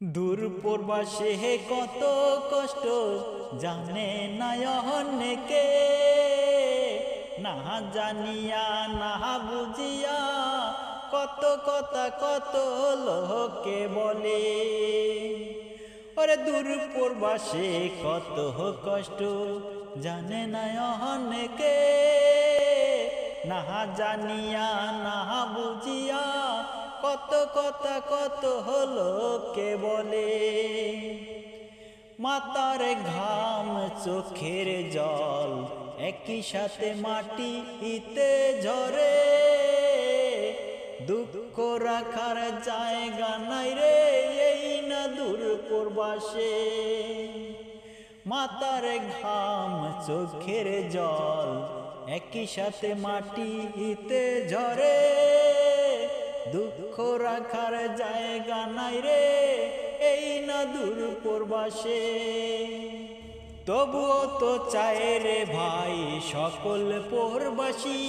দূর প্রবাসে কত কষ্ট জানে না অনেকে, না জানিয়া না বুঝিয়া কত কথা কত লোকে বলে। ওরে দূর প্রবাসে কত কষ্ট জানে না অনেকে, না জানিয়া না বুঝিয়া কত কথা কত লোকে বলে। মাতার ঘাম চোখের জল একই সাথে মাটিতে ঝরে, দুঃখ রাখার জায়গা নাই রে এই না দূর প্রবাসে। মাতার ঘাম চোখের জল একই সাথে মাটিতে ঝরে, দুঃখ রাখার জায়গা নাই রে এই না দূর প্রবাসে। তবুও তো চায় রে ভাই সকল প্রবাসী,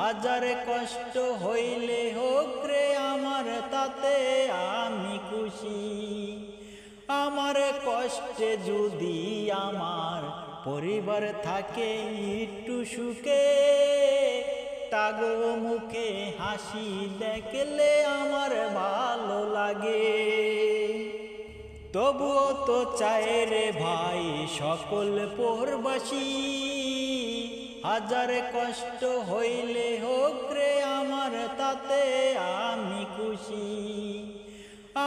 হাজার কষ্ট হইলে হোক রে আমার তাতে আমি খুশি। আমার কষ্টে যদি আমার পরিবার থাকে একটু সুখে, তাগো মুখে হাসি দেখলে আমার ভালো লাগে। তবুও তো চায় রে ভাই সকল প্রবাসী, হাজার কষ্ট হইলে হোক রে আমার তাতে আমি খুশি।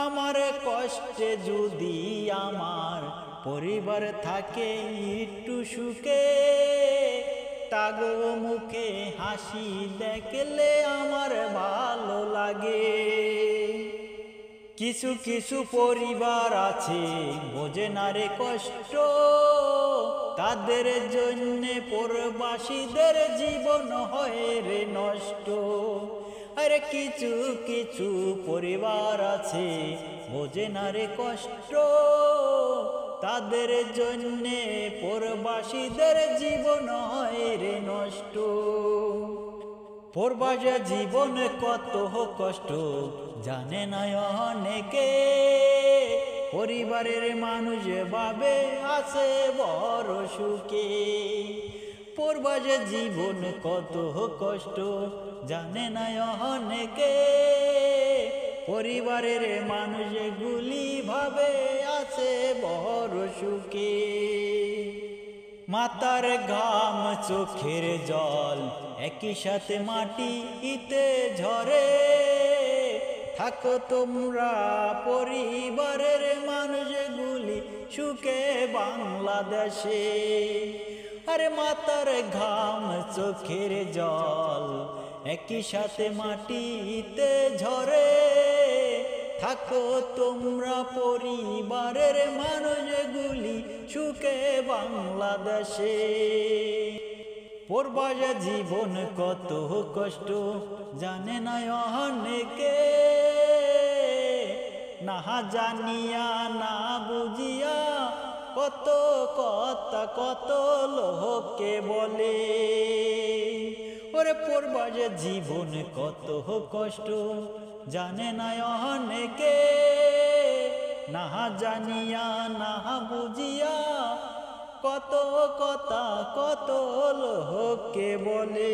আমার কষ্টে যদি আমার পরিবার থাকে একটু সুখে, তাগো মুখে হাসি দেখলে আমার ভালো লাগে। কিছু কিছু পরিবার আছে বোঝে না রে কষ্ট, তাদের জন্য প্রবাসীদের জীবন হয় রে নষ্ট। আরে কিছু কিছু পরিবার আছে বোঝে না রে কষ্ট, তাদের জন্য প্রবাসীদের জীবন হয় রে নষ্ট। প্রবাসী জীবন কত কষ্ট জানে না অনেকে, পরিবারের মানুষ ভাবে আছে বড় সুখে। প্রবাসী জীবন কত কষ্ট জানে না অনেকে, পরিবারের মানুষগুলি ভাবে আছে বড় সুখে। মাতার ঘাম চোখের জল একই সাথে মাটিতে ঝরে, থাকো তোমরা পরিবারের মানুষগুলি সুখে বাংলাদেশে। আরে মাতার ঘাম চোখের জল একই সাথে মাটিতে ঝরে, থাকো তোমরা পরিবারের মানুষগুলি সুখে বাংলাদেশে। প্রবাসী জীবন কত কষ্ট জানে না অনেকে, না জানিয়া না বুঝিয়া কত কথা কত লোকে বলে। ওরে প্রবাসী জীবন কত কষ্ট জানে না অনেকে, না জানিয়া না বুঝিয়া কত কথা কত লোকে বলে।